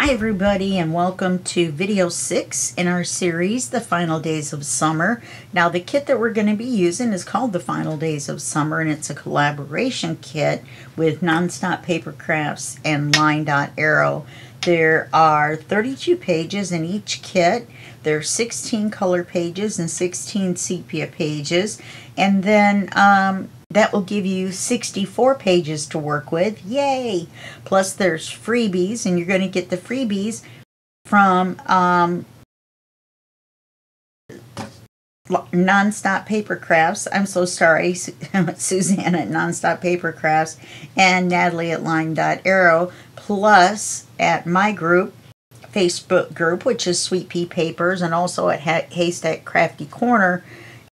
Hi everybody, and welcome to video 6 in our series, The Final Days of Summer. Now the kit that we're going to be using is called The Final Days of Summer, and it's a collaboration kit with Nonstop Paper Crafts and Line Dot Arrow. There are 32 pages in each kit. There's 16 color pages and 16 sepia pages, and then that will give you 64 pages to work with. Yay! Plus there's freebies, and you're going to get the freebies from Nonstop Paper Crafts. I'm so sorry, Suzanne at Nonstop Paper Crafts and Natalie at Line Dot Arrow, plus at my group, Facebook group, which is Sweet Pea Papers, and also at Haystack Crafty Corner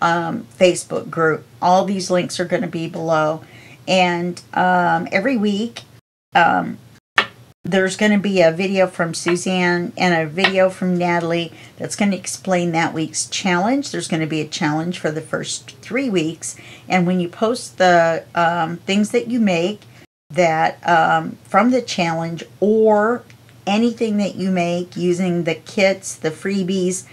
Facebook group. All these links are going to be below, and every week there's going to be a video from Suzanne and a video from Natalie that's going to explain that week's challenge. There's going to be a challenge for the first 3 weeks, and when you post the things that you make that from the challenge, or anything that you make using the kits, the freebies,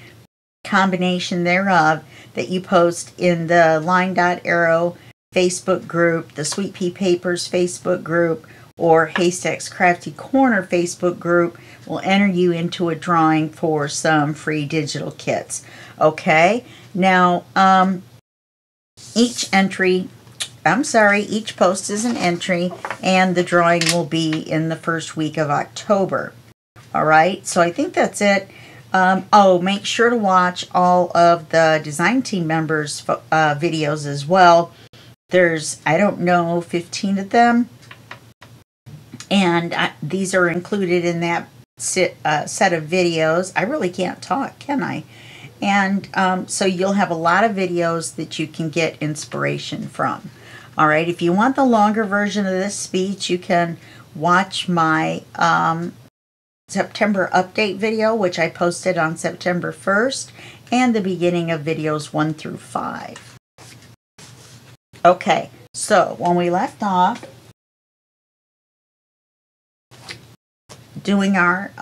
combination thereof, that you post in the Line Dot Arrow Facebook group, the Sweet Pea Papers Facebook group, or Haystack's Crafty Corner Facebook group, will enter you into a drawing for some free digital kits. Okay, now each post is an entry, and the drawing will be in the first week of October. All right, so I think that's it. Make sure to watch all of the design team members' videos as well. There's, I don't know, 15 of them, and these are included in that set of videos. I really can't talk, can I? And so you'll have a lot of videos that you can get inspiration from. All right, if you want the longer version of this speech, you can watch my September update video, which I posted on September 1st, and the beginning of videos 1 through 5. Okay, so when we left off doing our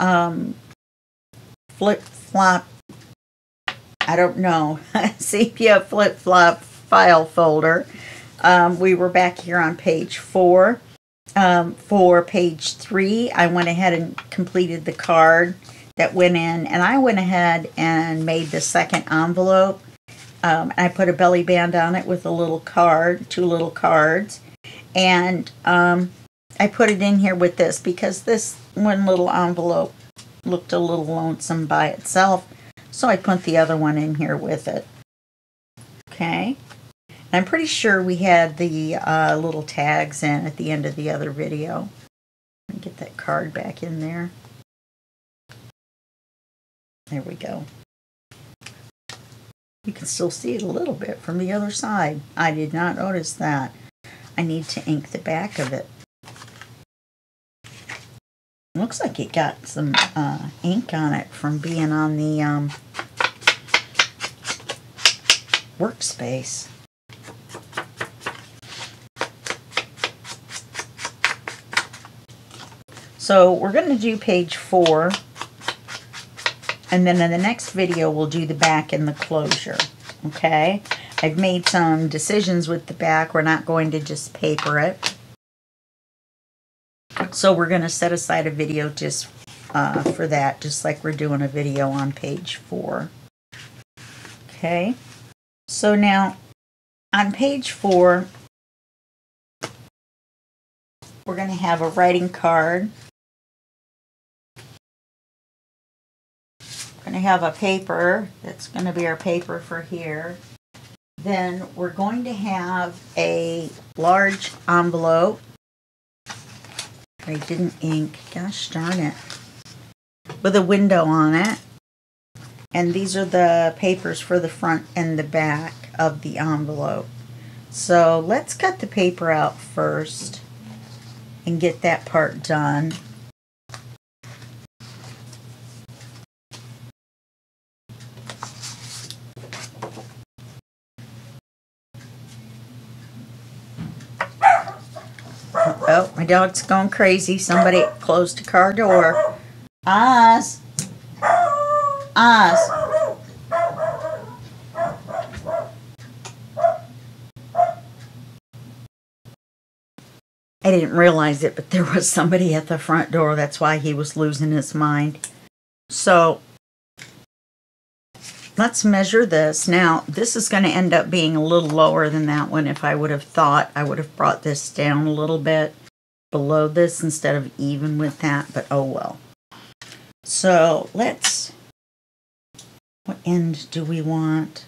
flip-flop, I don't know, sepia flip-flop file folder, we were back here on page 4. For page 3, I went ahead and completed the card that went in, and I went ahead and made the second envelope. I put a belly band on it with a little card, 2 little cards, and I put it in here with this because this one little envelope looked a little lonesome by itself, so I put the other one in here with it. Okay. I'm pretty sure we had the little tags in at the end of the other video. Let me get that card back in there. There we go. You can still see it a little bit from the other side. I did not notice that. I need to ink the back of it. Looks like it got some ink on it from being on the workspace. So we're going to do page 4, and then in the next video we'll do the back and the closure. Okay, I've made some decisions with the back. We're not going to just paper it, so we're going to set aside a video just for that, just like we're doing a video on page 4. Okay, so now on page 4 we're going to have a writing card. Going to have a paper that's going to be our paper for here. Then we're going to have a large envelope. I didn't ink, gosh darn it, with a window on it, and these are the papers for the front and the back of the envelope. So let's cut the paper out first and get that part done. Oh, my dog's going crazy. Somebody closed the car door. Oz. Oz. I didn't realize it, but there was somebody at the front door. That's why he was losing his mind. So let's measure this. Now, this is going to end up being a little lower than that one. If I would have thought, I would have brought this down a little bit below this instead of even with that, but oh well. So let's, what end do we want?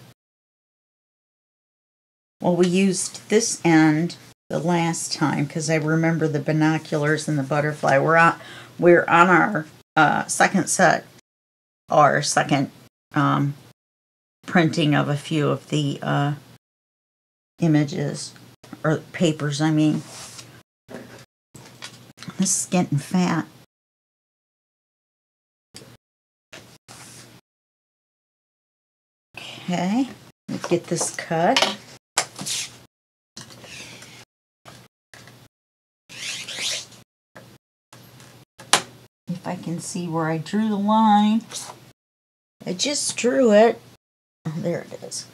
Well, we used this end the last time because I remember the binoculars and the butterfly. We're on our second set, our second printing of a few of the images, or papers, I mean. This is getting fat. Okay, let's get this cut. If I can see where I drew the line. I just drew it. Oh, there it is.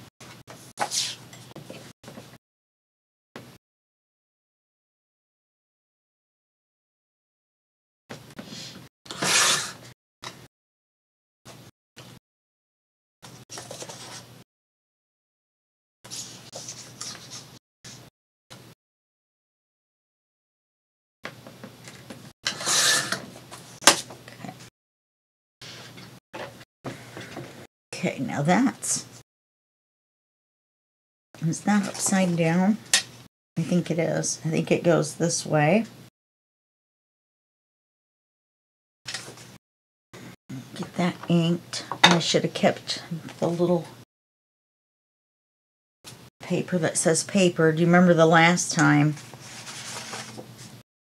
Okay, now is that upside down? I think it is. I think it goes this way. Get that inked. I should have kept the little paper that says paper. Do you remember the last time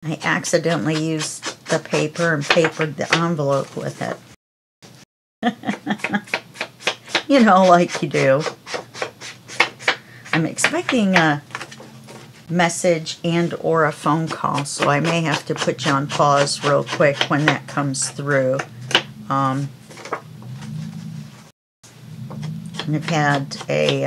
I accidentally used the paper and papered the envelope with it? You know, like you do. I'm expecting a message and or a phone call, so I may have to put you on pause real quick when that comes through. And I've had a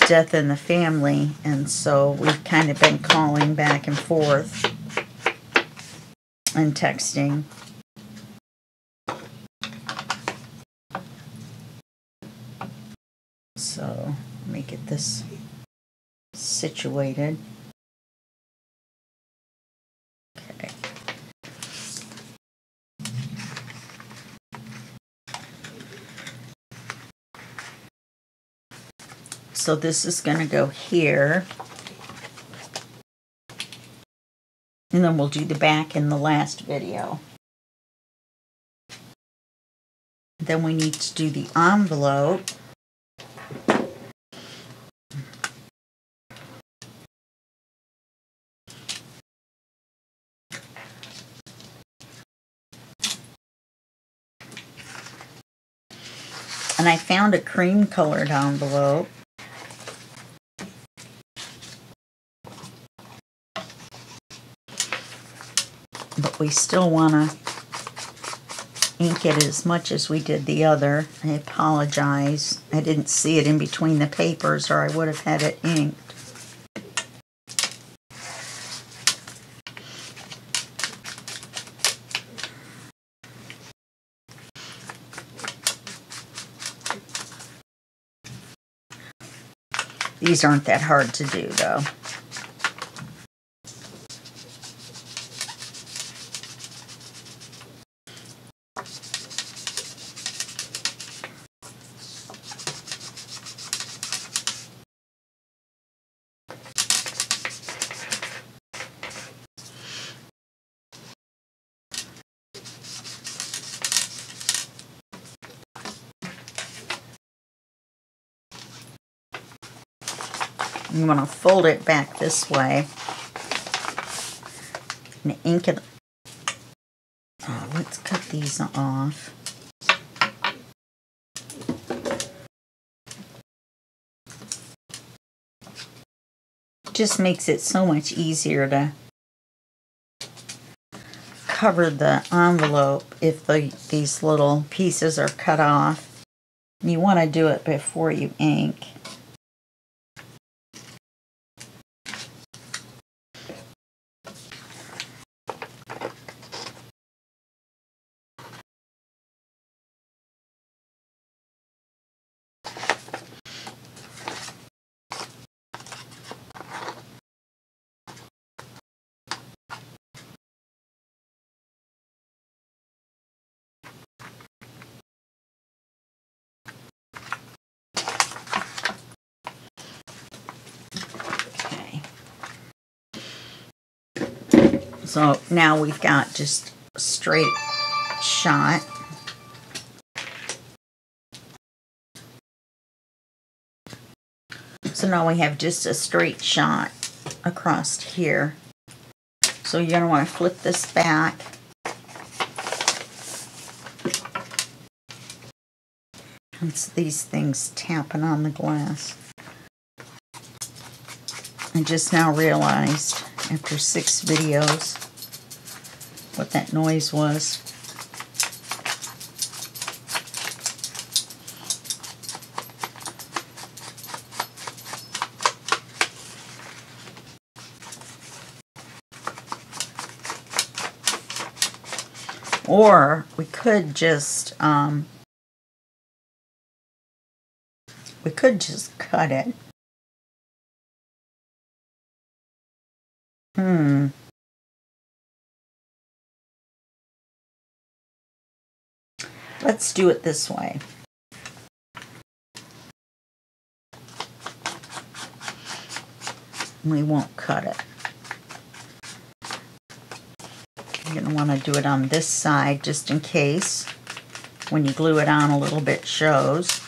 death in the family, and so we've kind of been calling back and forth and texting. So let me get this situated. Okay. So this is going to go here. And then we'll do the back in the last video. Then we need to do the envelope. And I found a cream colored envelope. But we still want to ink it as much as we did the other. I apologize. I didn't see it in between the papers, or I would have had it inked. These aren't that hard to do, though. You want to fold it back this way and ink it. Oh, let's cut these off. Just makes it so much easier to cover the envelope if these little pieces are cut off. You want to do it before you ink. So now we've got just a straight shot. So now we have just a straight shot across here. So you're going to want to flip this back. It's these things tapping on the glass. I just now realized, after 6 videos, what that noise was. Or we could just cut it. Let's do it this way. We won't cut it. You're going to want to do it on this side just in case when you glue it on a little bit shows.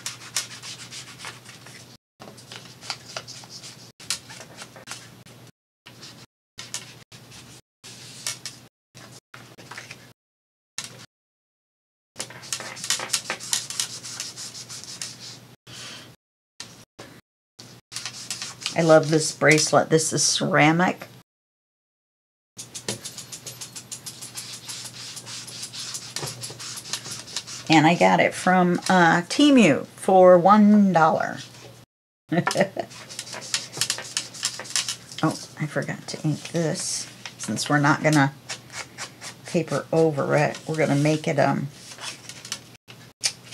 I love this bracelet. This is ceramic. And I got it from Temu for $1. Oh, I forgot to ink this. Since we're not going to paper over it, we're going to make it a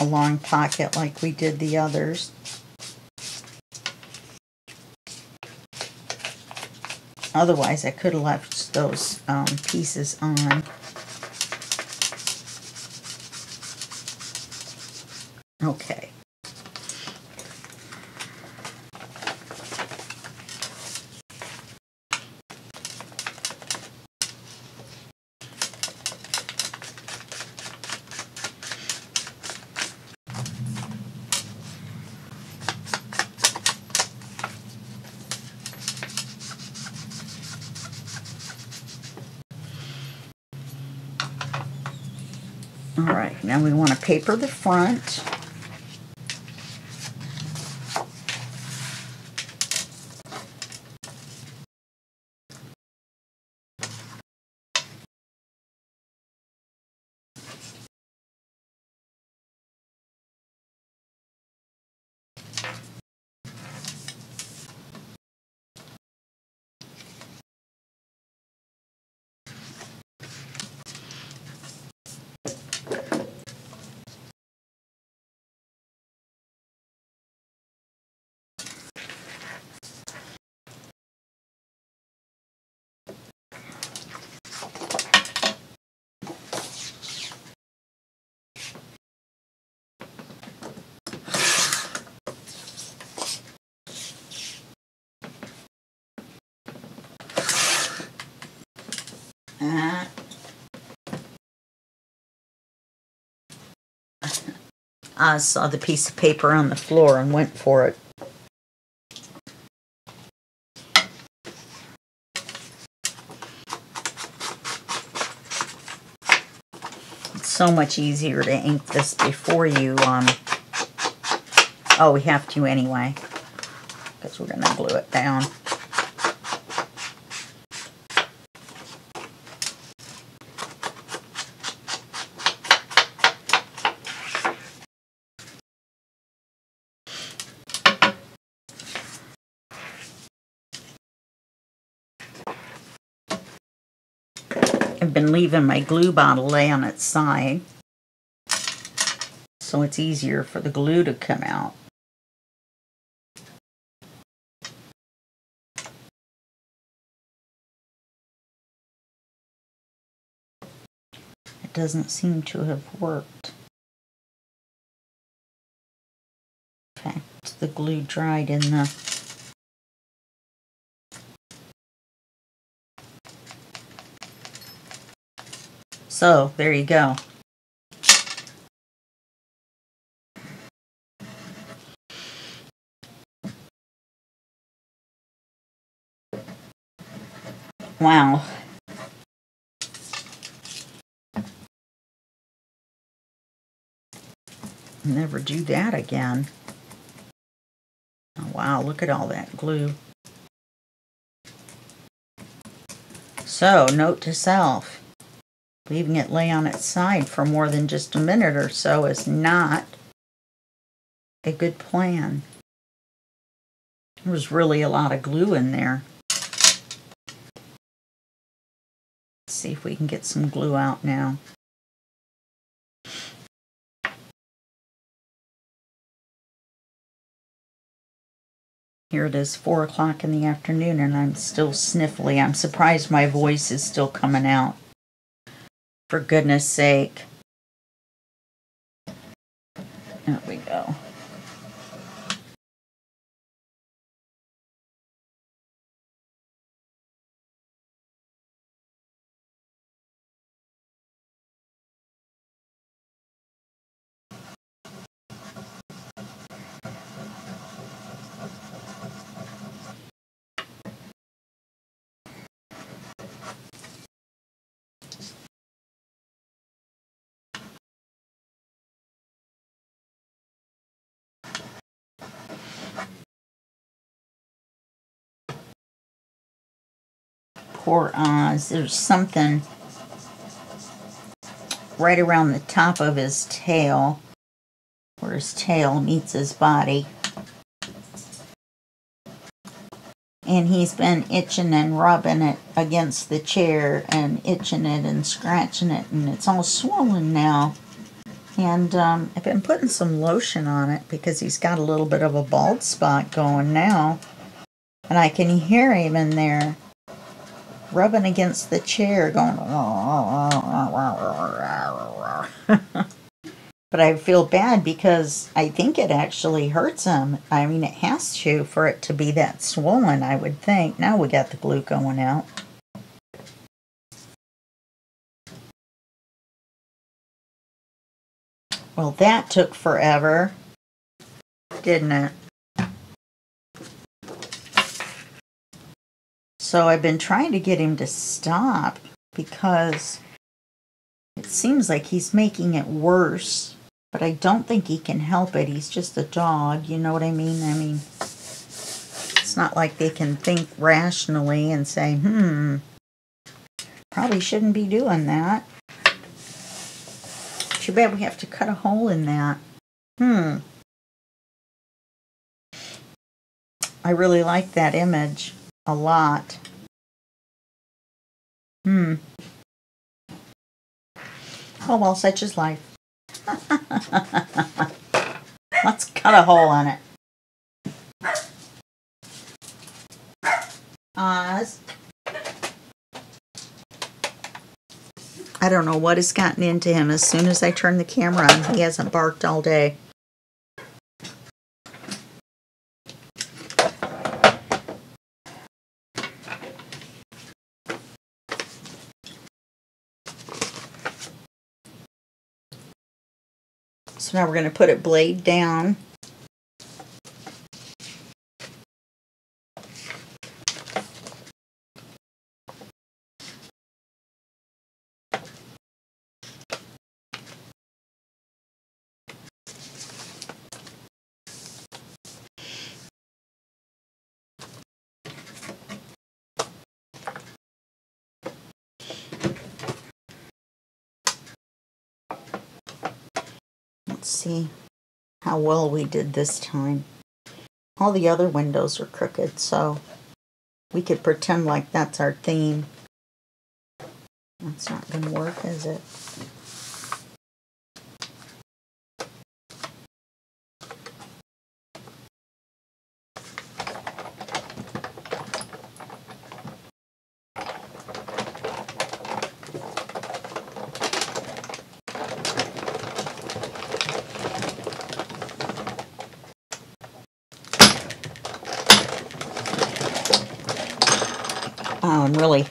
long pocket like we did the others. Otherwise, I could have left those pieces on. Okay. All right, now we want to paper the front. I saw the piece of paper on the floor and went for it. It's so much easier to ink this before you, oh, we have to anyway, because we're going to glue it down. I've been leaving my glue bottle lay on its side, so it's easier for the glue to come out. It doesn't seem to have worked. In fact, the glue dried in the So, there you go. Wow. Never do that again. Oh, wow, look at all that glue. So, note to self. Leaving it lay on its side for more than just a minute or so is not a good plan. There was really a lot of glue in there. Let's see if we can get some glue out now. Here it is, 4 o'clock in the afternoon, and I'm still sniffly. I'm surprised my voice is still coming out. For goodness sake. There we go. Poor Oz. There's something right around the top of his tail, where his tail meets his body. And he's been itching and rubbing it against the chair and itching it and scratching it, and it's all swollen now. And I've been putting some lotion on it because he's got a little bit of a bald spot going now. And I can hear him in there rubbing against the chair going but I feel bad because I think it actually hurts him. I mean, it has to for it to be that swollen, I would think. Now we got the glue going out. Well, that took forever, didn't it? So I've been trying to get him to stop because it seems like he's making it worse, but I don't think he can help it. He's just a dog, you know what I mean? I mean, it's not like they can think rationally and say, probably shouldn't be doing that. Too bad we have to cut a hole in that. I really like that image a lot. Oh well, such is life. Let's cut a hole on it. Oz. I don't know what has gotten into him. As soon as I turn the camera on, he hasn't barked all day. So now we're going to put it blade down. Let's see how well we did this time. All the other windows are crooked, so we could pretend like that's our theme. That's not going to work, is it? Oh, I'm really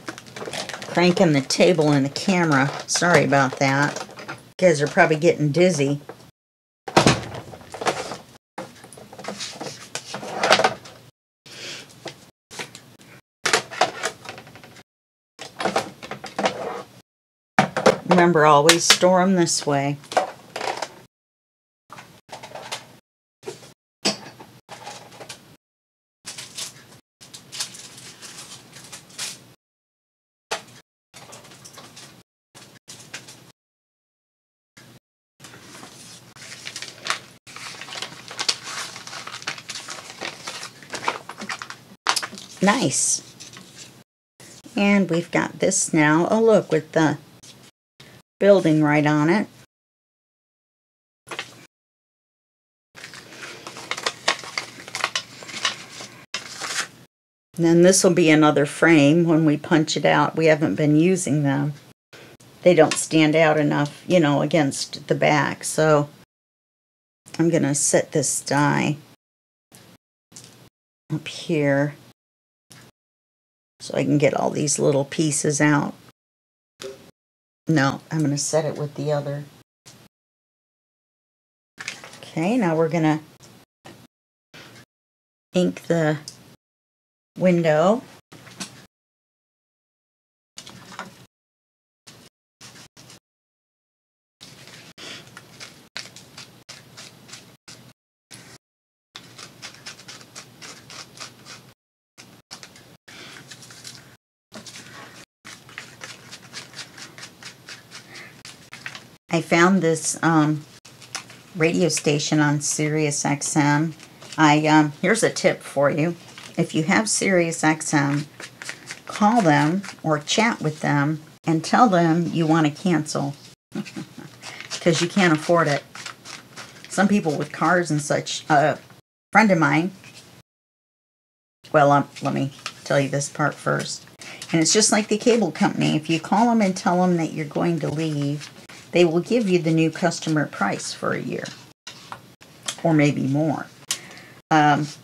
cranking the table and the camera. Sorry about that. You guys are probably getting dizzy. Remember, always store them this way. Nice. And we've got this now. Oh, look, with the building right on it. And then this will be another frame when we punch it out. We haven't been using them. They don't stand out enough, you know, against the back. So I'm going to set this die up here so I can get all these little pieces out. No, I'm going to set it with the other. Okay, now we're going to ink the window. I found this radio station on Sirius XM. Here's a tip for you. If you have Sirius XM, call them or chat with them and tell them you want to cancel because you can't afford it. Some people with cars and such, a friend of mine, well, let me tell you this part first. And it's just like the cable company. If you call them and tell them that you're going to leave, they will give you the new customer price for a year or maybe more.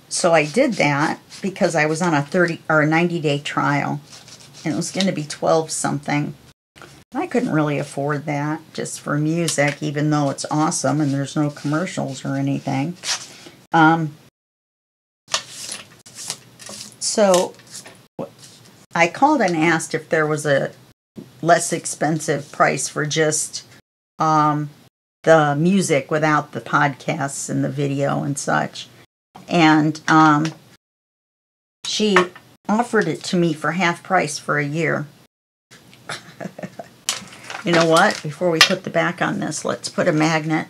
So I did that because I was on a 30 or a 90-day trial, and it was going to be 12 something. I couldn't really afford that just for music, even though it's awesome and there's no commercials or anything. So I called and asked if there was a less expensive price for just the music without the podcasts and the video and such. And she offered it to me for half price for a year. You know what? Before we put the back on this, let's put a magnet.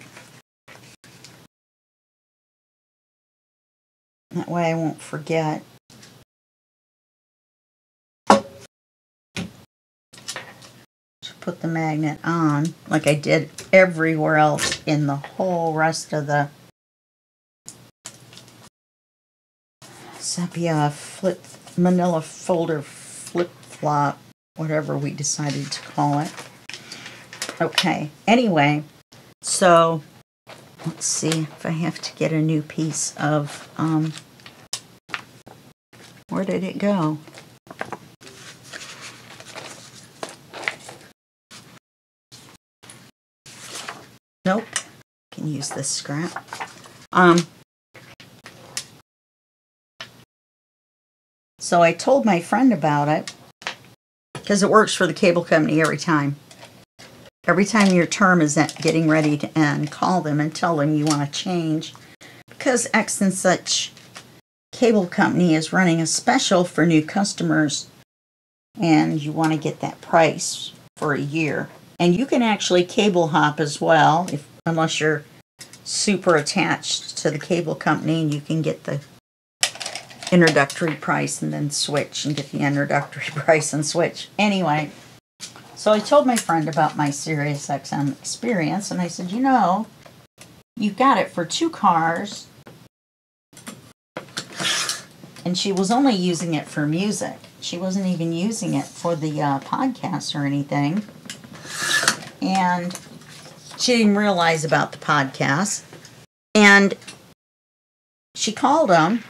That way I won't forget. Put the magnet on like I did everywhere else in the whole rest of the sepia manila folder flip-flop, whatever we decided to call it. Okay, anyway, so let's see if I have to get a new piece of where did it go? Nope. Can use this scrap. So I told my friend about it because it works for the cable company every time. Every time your term is getting ready to end, call them and tell them you want to change because X and such cable company is running a special for new customers and you want to get that price for a year. And you can actually cable hop as well, unless you're super attached to the cable company, and you can get the introductory price and then switch and get the introductory price and switch. Anyway, So I told my friend about my Sirius XM experience, and I said, you know, you've got it for 2 cars, and she was only using it for music. She wasn't even using it for the podcast or anything. And she didn't realize about the podcast. And she called them,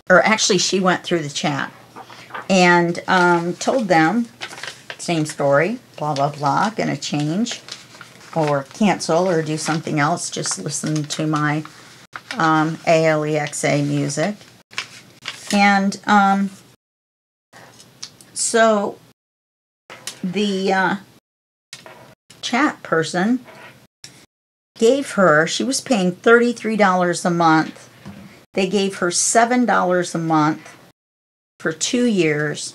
or actually she went through the chat, and told them, same story, blah, blah, blah, gonna change or cancel or do something else. Just listen to my ALEXA music. And so the chat person gave her, she was paying $33 a month. They gave her $7 a month for 2 years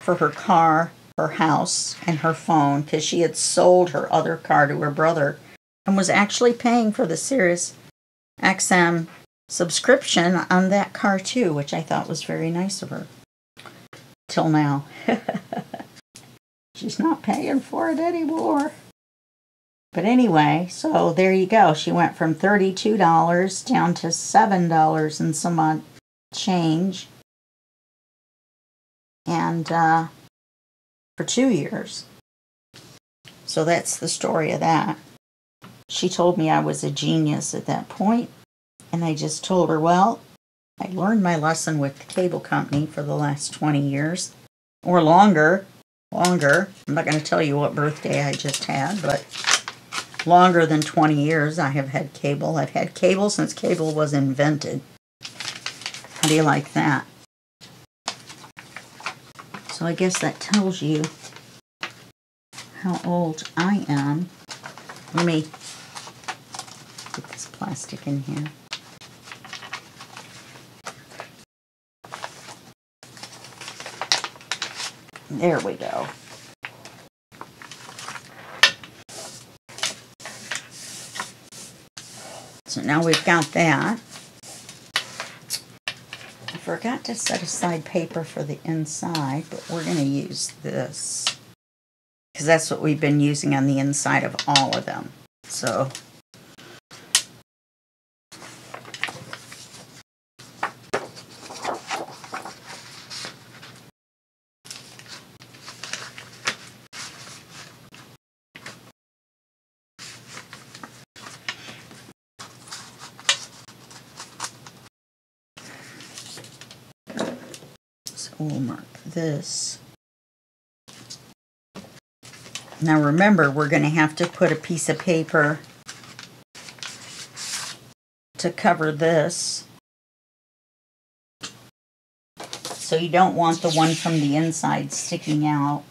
for her car, her house, and her phone, because she had sold her other car to her brother and was actually paying for the Sirius XM subscription on that car too, which I thought was very nice of her. Till now. She's not paying for it anymore. But anyway, so there you go. She went from $32 down to $7 and some odd change. And for 2 years. So that's the story of that. She told me I was a genius at that point. And I just told her, well, I learned my lesson with the cable company for the last 20 years. Or longer. Longer. I'm not going to tell you what birthday I just had, but longer than 20 years I have had cable. I've had cable since cable was invented. How do you like that? So I guess that tells you how old I am. Let me get this plastic in here. There we go. So now we've got that. I forgot to set aside paper for the inside, but we're going to use this because that's what we've been using on the inside of all of them. So we'll mark this. Now remember, we're going to have to put a piece of paper to cover this. So you don't want the one from the inside sticking out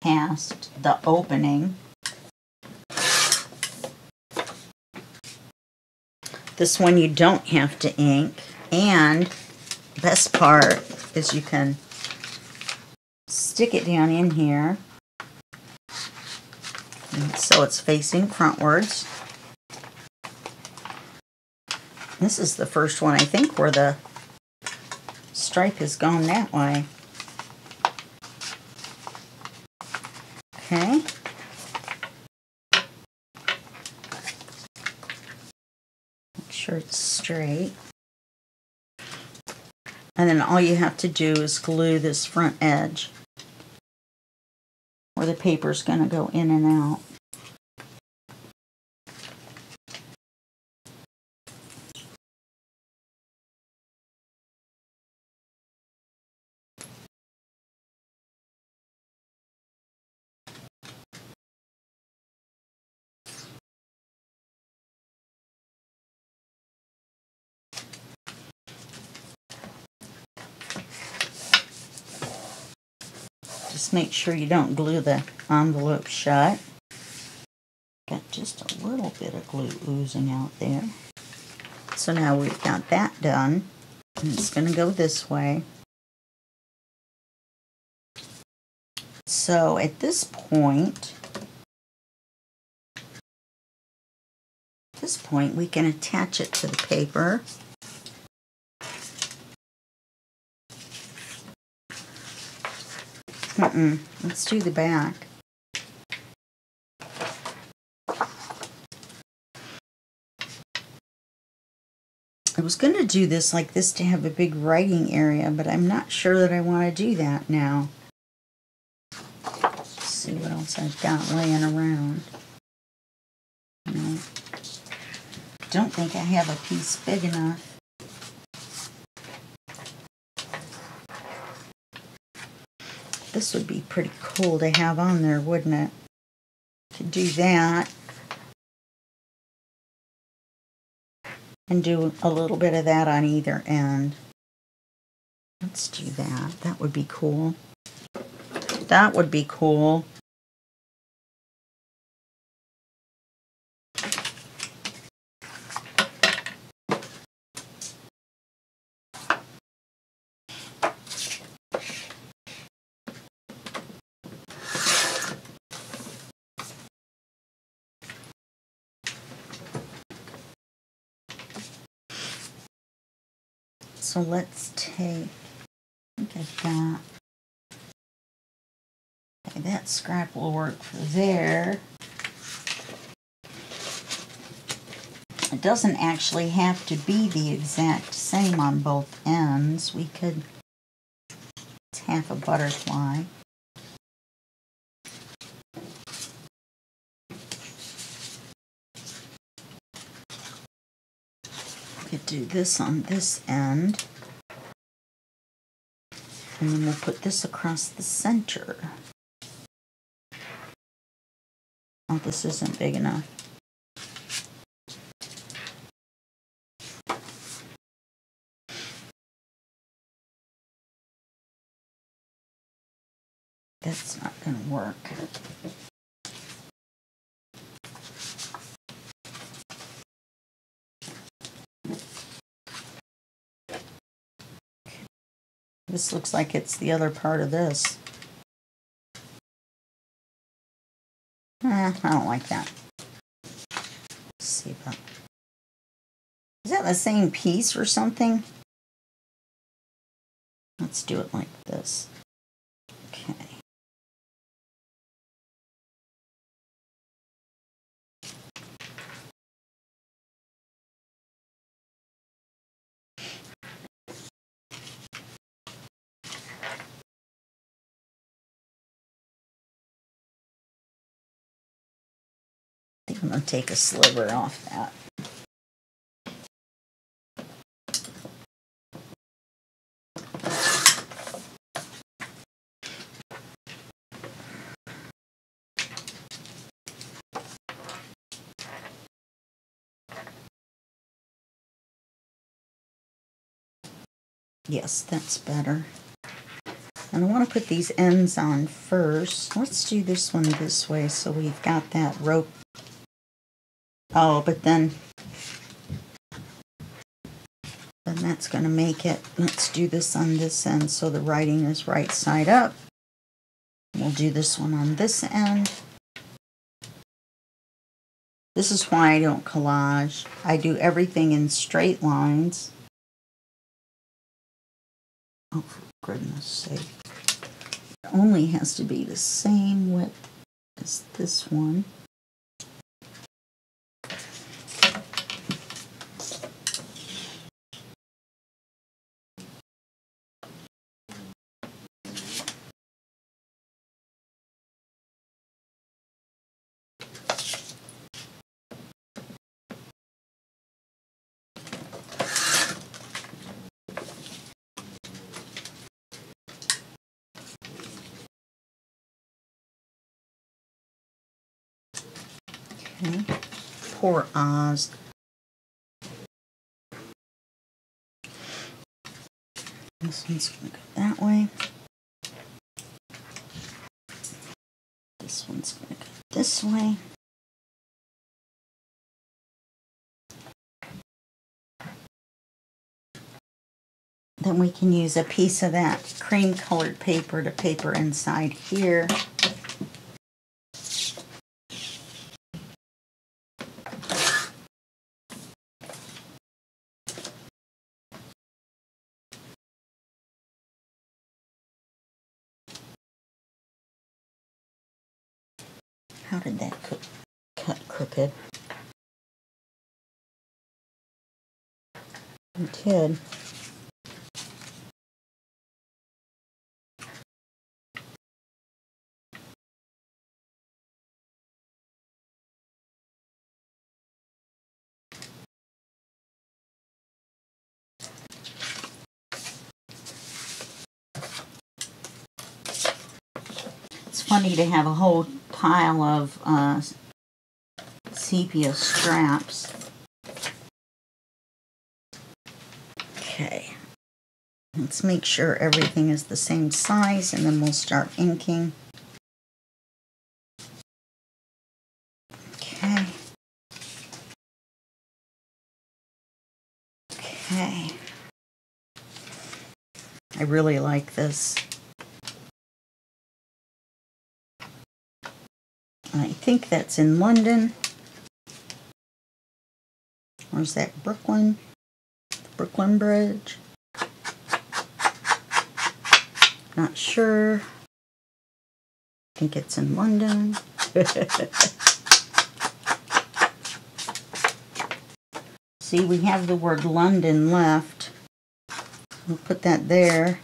past the opening. This one you don't have to ink. And the best part is you can stick it down in here. And so it's facing frontwards. This is the first one, I think, where the stripe has gone that way. Okay. Make sure it's straight. And then all you have to do is glue this front edge where the paper's going to go in and out. Just make sure you don't glue the envelope shut. Got just a little bit of glue oozing out there. So now we've got that done. And it's going to go this way. So at this point, we can attach it to the paper. Let's do the back. I was going to do this like this to have a big writing area, but I'm not sure that I want to do that now. Let's see what else I've got laying around. No. Don't think I have a piece big enough. This would be pretty cool to have on there, wouldn't it? Could do that. And do a little bit of that on either end. Let's do that. That would be cool. That would be cool. So let's take, I think I've got, okay, that scrap will work for there. It doesn't actually have to be the exact same on both ends. We could, it's half a butterfly. Could do this on this end, and then we'll put this across the center. Oh, this isn't big enough. That's not going to work. This looks like it's the other part of this. I don't like that. Let's see about. Is that the same piece or something? Let's do it like this. Okay. I think I'm going to take a sliver off that. Yes, that's better. And I want to put these ends on first. Let's do this one this way so we've got that rope. Oh, but then that's going to make it. Let's do this on this end so the writing is right side up. We'll do this one on this end. This is why I don't collage. I do everything in straight lines. Oh, for goodness sake. It only has to be the same width as this one. Okay. Poor Oz. This one's going to go that way. This one's going to go this way. Then we can use a piece of that cream colored paper to paper inside here. How did that cut crooked? You did. It's funny to have a whole pile of sepia straps. Okay. Let's make sure everything is the same size, and then we'll start inking. Okay. Okay. I really like this. I think that's in London. Or is that Brooklyn? Brooklyn Bridge? Not sure. I think it's in London. See, we have the word London left. We'll put that there.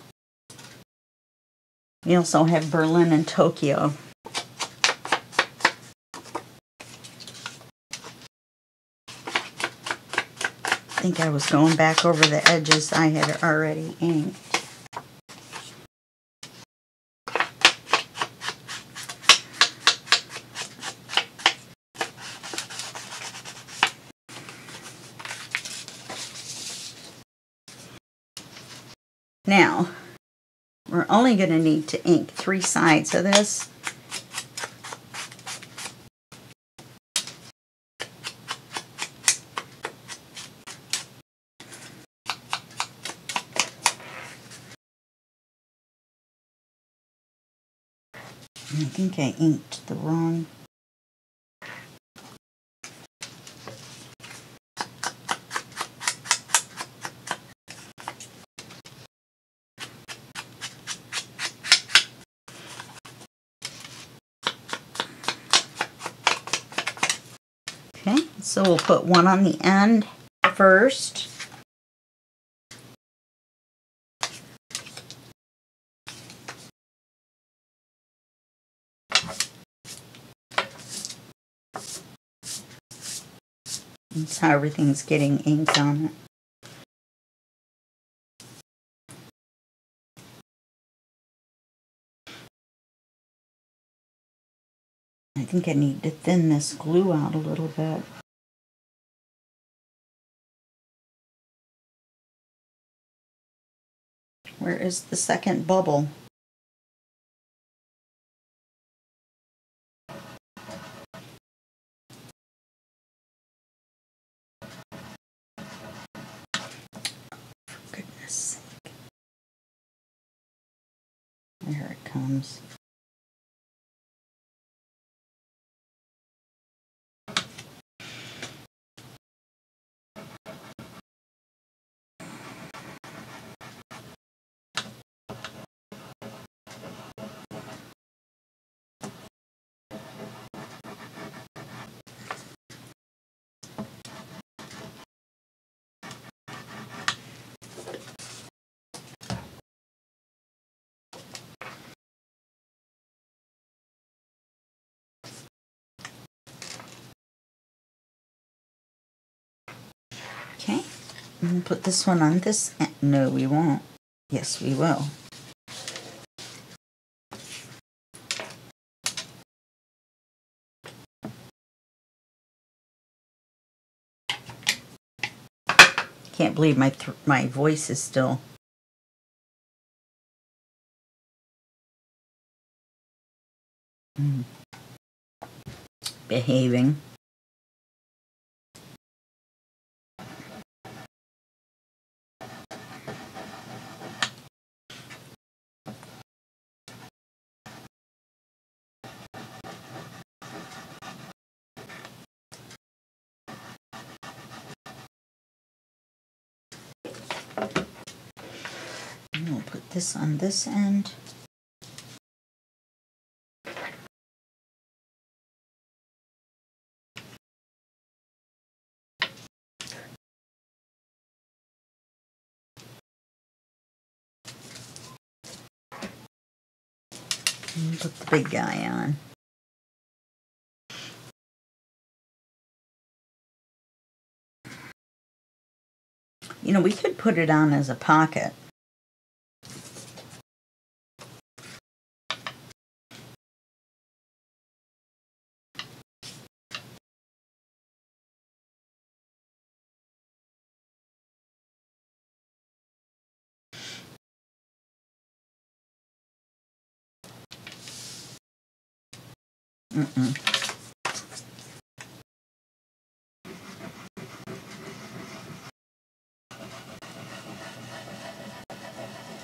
We also have Berlin and Tokyo. I think I was going back over the edges I had already inked. Now, we're only going to need to ink 3 sides of this. I think I inked the wrong. Okay, so we'll put one on the end first. That's how everything's getting inked on it. I think I need to thin this glue out a little bit. Where is the second bubble? For goodness sake. There it comes. Okay, and we'll put this one on this end. No, we won't. Yes, we will. Can't believe my voice is still behaving. And we'll put this on this end. Put the big guy on. You know, we could put it on as a pocket.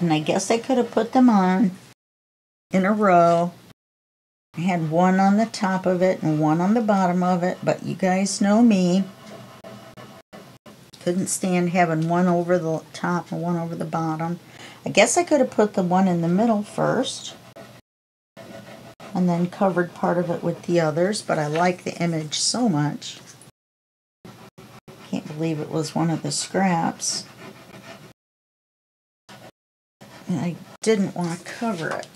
And I guess I could have put them on in a row. I had one on the top of it and one on the bottom of it, but you guys know me. Couldn't stand having one over the top and one over the bottom. I guess I could have put the one in the middle first and then covered part of it with the others, but I like the image so much. Can't believe it was one of the scraps. And I didn't want to cover it.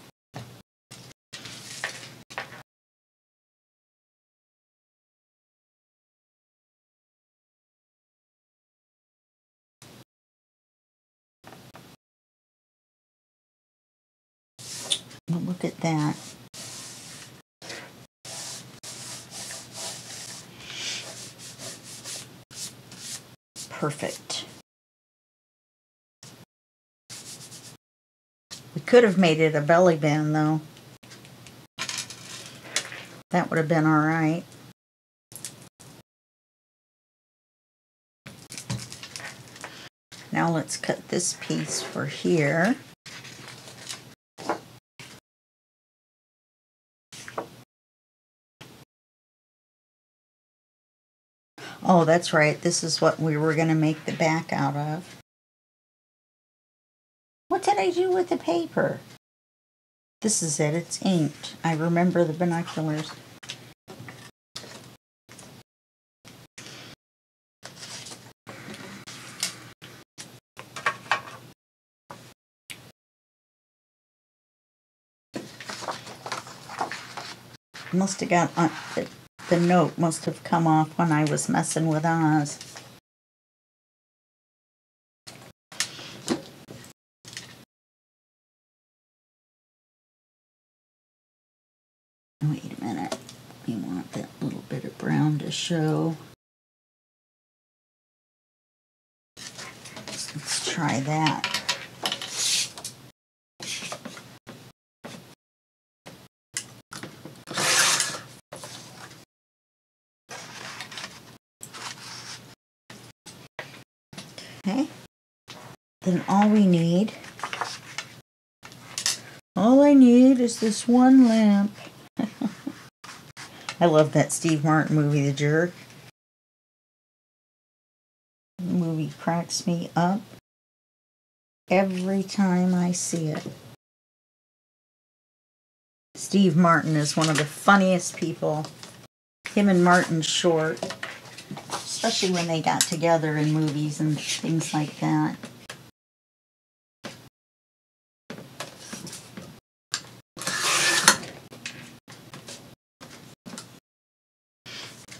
Well, look at that. Perfect. We could have made it a belly band though. That would have been all right. Now let's cut this piece for here. Oh, that's right. This is what we were going to make the back out of. What did I do with the paper? This is it. It's inked. I remember the binoculars. Must have got the note must have come off when I was messing with Oz. Wait a minute. We want that little bit of brown to show. Let's try that. Okay. Then all I need is this one lamp. I love that Steve Martin movie, The Jerk. The movie cracks me up every time I see it. Steve Martin is one of the funniest people. Him and Martin Short, especially when they got together in movies and things like that.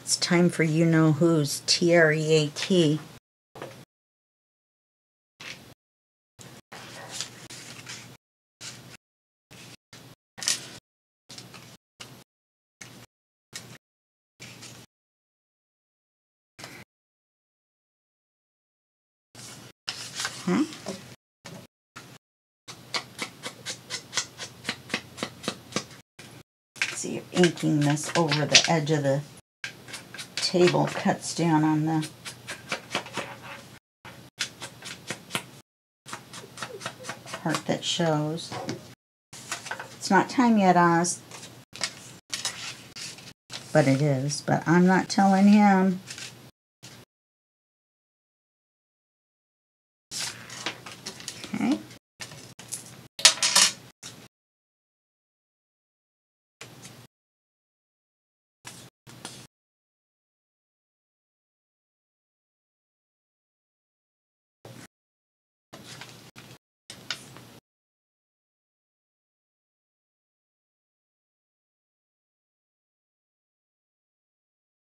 It's time for You Know Who's, TREAT. Huh? See if inking this over the edge of the table cuts down on the part that shows. It's not time yet, Oz. But it is. But I'm not telling him. Okay.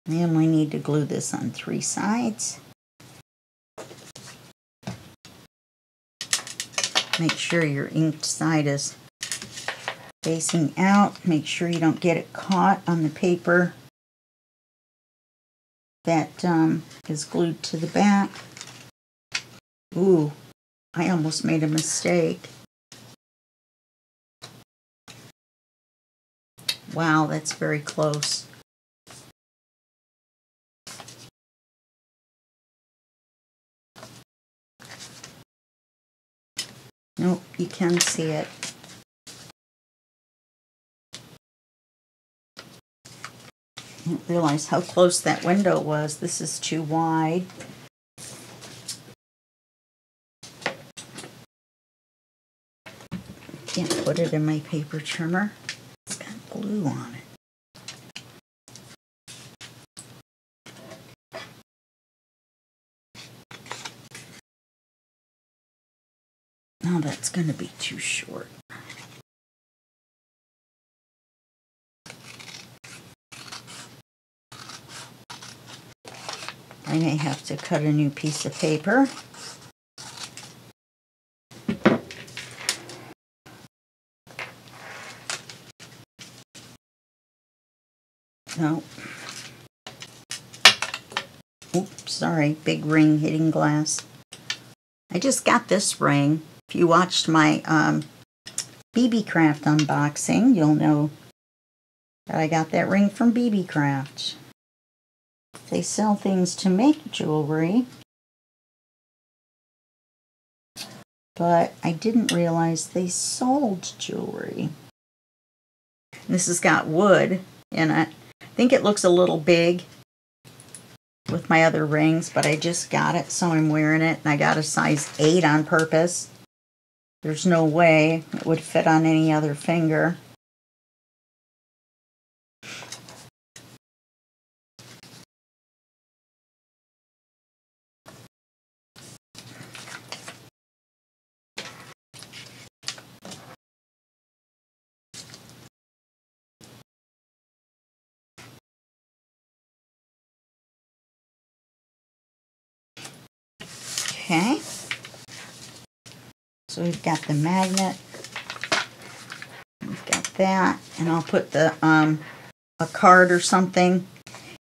We only need to glue this on 3 sides. Make sure your inked side is facing out. Make sure you don't get it caught on the paper that is glued to the back. Ooh, I almost made a mistake. Wow, that's very close. Nope, you can see it. I didn't realize how close that window was. This is too wide. Can't put it in my paper trimmer. It's got glue on it. Now that's going to be too short. I may have to cut a new piece of paper. No. Oops, sorry, big ring hitting glass. I just got this ring. If you watched my BB Craft unboxing, you'll know that I got that ring from BB Craft. They sell things to make jewelry, but I didn't realize they sold jewelry. This has got wood in it. I think it looks a little big with my other rings, but I just got it, so I'm wearing it, and I got a size 8 on purpose. There's no way it would fit on any other finger. Okay, so we've got the magnet, we've got that, and I'll put the a card or something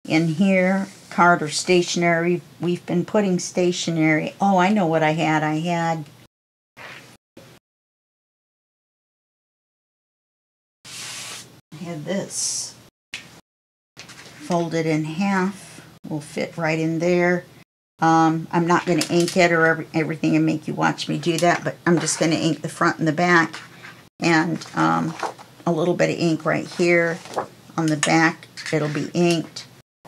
in here, card or stationery. We've been putting stationery. Oh, I know what I had. I had this folded in half. Will fit right in there. I'm not going to ink it or everything and make you watch me do that, but I'm just going to ink the front and the back, and a little bit of ink right here on the back. It'll be inked.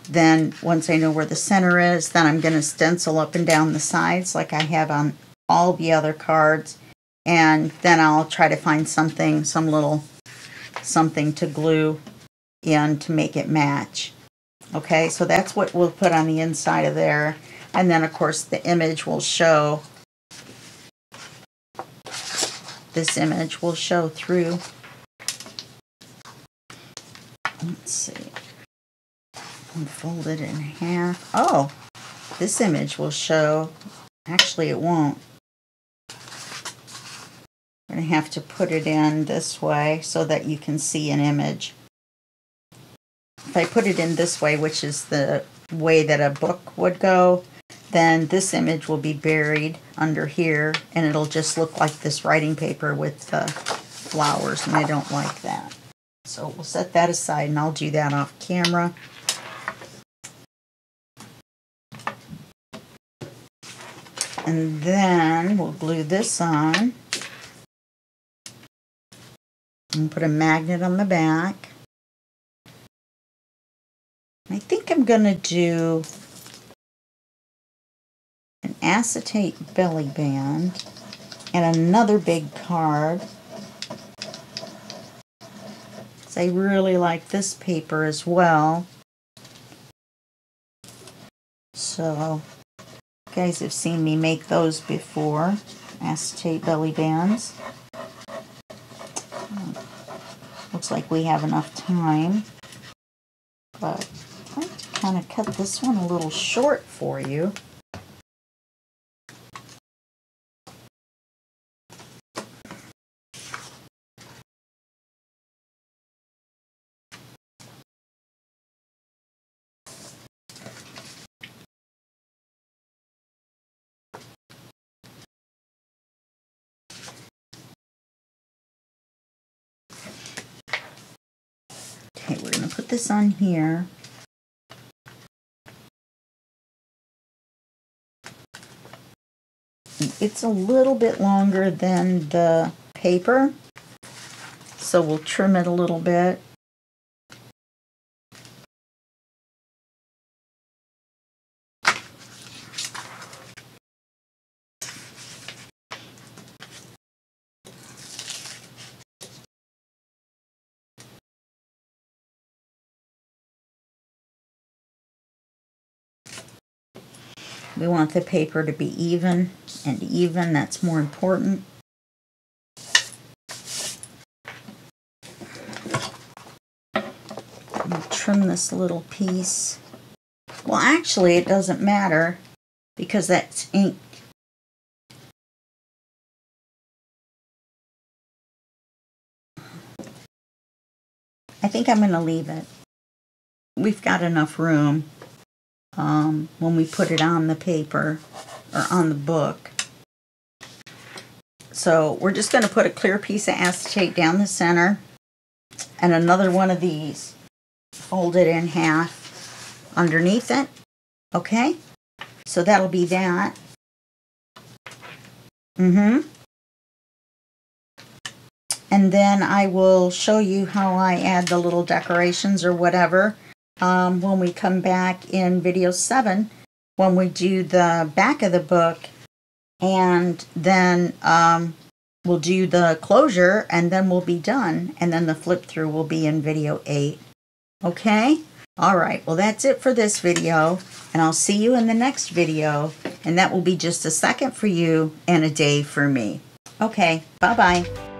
Then once I know where the center is, then I'm going to stencil up and down the sides like I have on all the other cards, and then I'll try to find something, some little something to glue in to make it match. Okay, so that's what we'll put on the inside of there. And then, of course, the image will show, this image will show through. Let's see. And fold it in half. Oh, this image will show. Actually, it won't. I'm going to have to put it in this way so that you can see an image. If I put it in this way, which is the way that a book would go, then this image will be buried under here, and it'll just look like this writing paper with flowers, and I don't like that. So we'll set that aside, and I'll do that off camera. And then we'll glue this on and put a magnet on the back. I think I'm going to do an acetate belly band and another big card. So I really like this paper as well. So you guys have seen me make those before, acetate belly bands. Looks like we have enough time, but kind of cut this one a little short for you. Okay, we're going to put this on here. It's a little bit longer than the paper, so we'll trim it a little bit. We want the paper to be even and even. That's more important. I'll trim this little piece. Well, actually, it doesn't matter because that's ink. I think I'm going to leave it. We've got enough room. When we put it on the paper or on the book. So we're just going to put a clear piece of acetate down the center and another one of these, fold it in half underneath it. Okay, so that'll be that. And then I will show you how I add the little decorations or whatever when we come back in video 7, when we do the back of the book, and then we'll do the closure, and then we'll be done, and then the flip through will be in video 8. Okay? Alright, well that's it for this video, and I'll see you in the next video, and that will be just a second for you and a day for me. Okay, bye-bye.